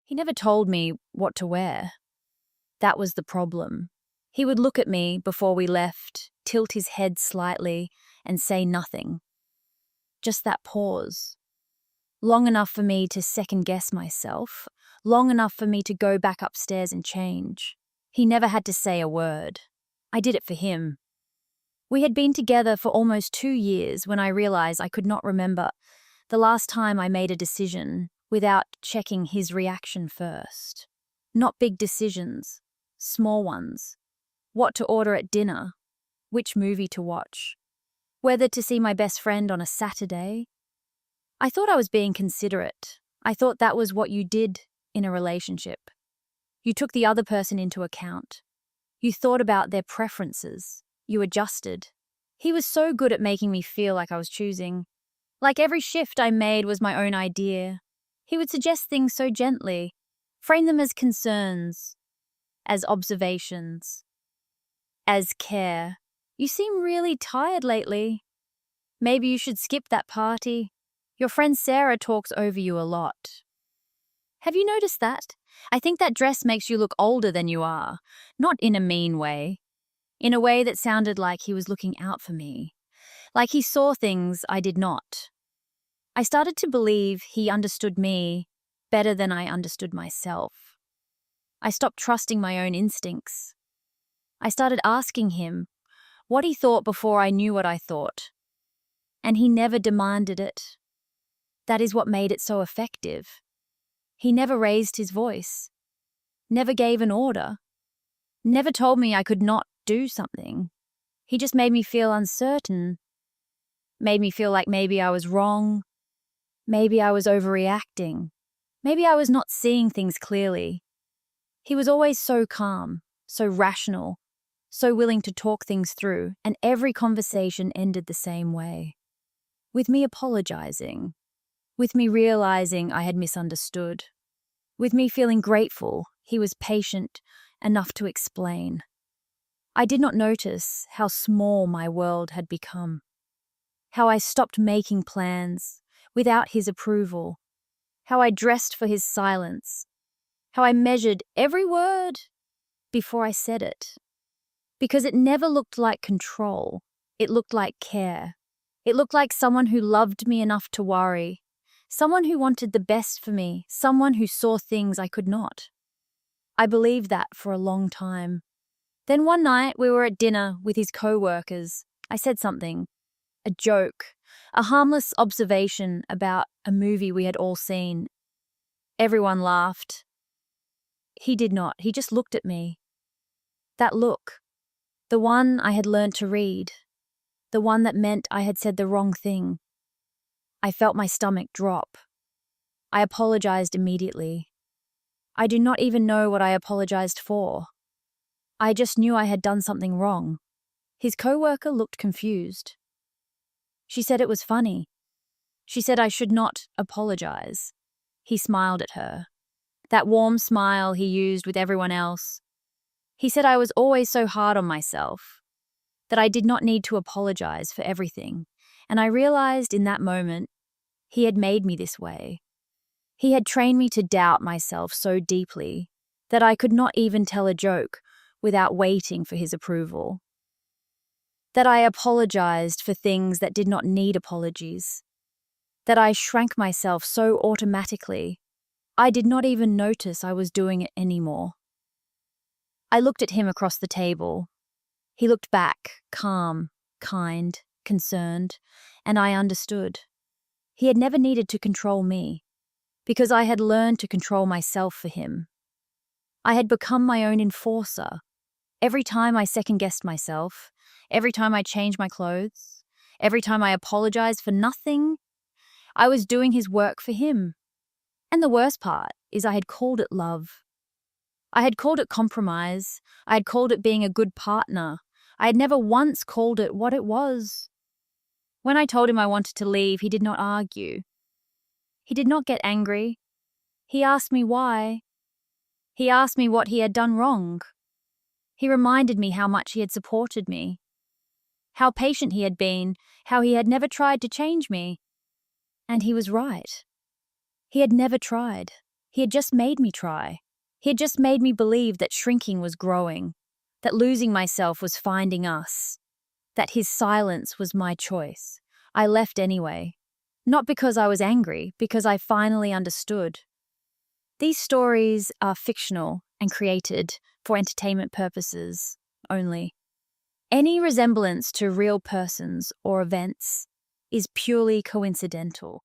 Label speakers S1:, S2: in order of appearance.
S1: He never told me what to wear. That was the problem. He would look at me before we left, tilt his head slightly, and say nothing. Just that pause. Long enough for me to second-guess myself, long enough for me to go back upstairs and change. He never had to say a word. I did it for him. We had been together for almost 2 years when I realized I could not remember the last time I made a decision without checking his reaction first. Not big decisions, small ones. What to order at dinner, which movie to watch, whether to see my best friend on a Saturday. I thought I was being considerate. I thought that was what you did in a relationship. You took the other person into account. You thought about their preferences. You adjusted. He was so good at making me feel like I was choosing. Like every shift I made was my own idea. He would suggest things so gently, frame them as concerns, as observations, as care. You seem really tired lately. Maybe you should skip that party. Your friend Sarah talks over you a lot. Have you noticed that? I think that dress makes you look older than you are, not in a mean way. In a way that sounded like he was looking out for me, like he saw things I did not. I started to believe he understood me better than I understood myself. I stopped trusting my own instincts. I started asking him what he thought before I knew what I thought. And he never demanded it. That is what made it so effective. He never raised his voice, never gave an order, never told me I could not do something. He just made me feel uncertain, made me feel like maybe I was wrong, maybe I was overreacting, maybe I was not seeing things clearly. He was always so calm, so rational, so willing to talk things through, and every conversation ended the same way. With me apologizing, with me realizing I had misunderstood, with me feeling grateful he was patient enough to explain. I did not notice how small my world had become, how I stopped making plans without his approval, how I dressed for his silence, how I measured every word before I said it. Because it never looked like control, it looked like care. It looked like someone who loved me enough to worry, someone who wanted the best for me, someone who saw things I could not. I believed that for a long time. Then one night we were at dinner with his co-workers. I said something, a joke, a harmless observation about a movie we had all seen. Everyone laughed. He did not. He just looked at me. That look, the one I had learnt to read, the one that meant I had said the wrong thing. I felt my stomach drop. I apologized immediately. I do not even know what I apologized for. I just knew I had done something wrong. His co-worker looked confused. She said it was funny. She said I should not apologize. He smiled at her. That warm smile he used with everyone else. He said I was always so hard on myself, that I did not need to apologize for everything, and I realized in that moment he had made me this way. He had trained me to doubt myself so deeply that I could not even tell a joke without waiting for his approval. That I apologized for things that did not need apologies. That I shrank myself so automatically, I did not even notice I was doing it anymore. I looked at him across the table. He looked back, calm, kind, concerned, and I understood. He had never needed to control me, because I had learned to control myself for him. I had become my own enforcer. Every time I second-guessed myself, every time I changed my clothes, every time I apologized for nothing, I was doing his work for him. And the worst part is I had called it love. I had called it compromise. I had called it being a good partner. I had never once called it what it was. When I told him I wanted to leave, he did not argue. He did not get angry. He asked me why. He asked me what he had done wrong. He reminded me how much he had supported me, how patient he had been, how he had never tried to change me. And he was right. He had never tried. He had just made me try. He had just made me believe that shrinking was growing, that losing myself was finding us, that his silence was my choice. I left anyway. Not because I was angry, because I finally understood. These stories are fictional and created for entertainment purposes only. Any resemblance to real persons or events is purely coincidental.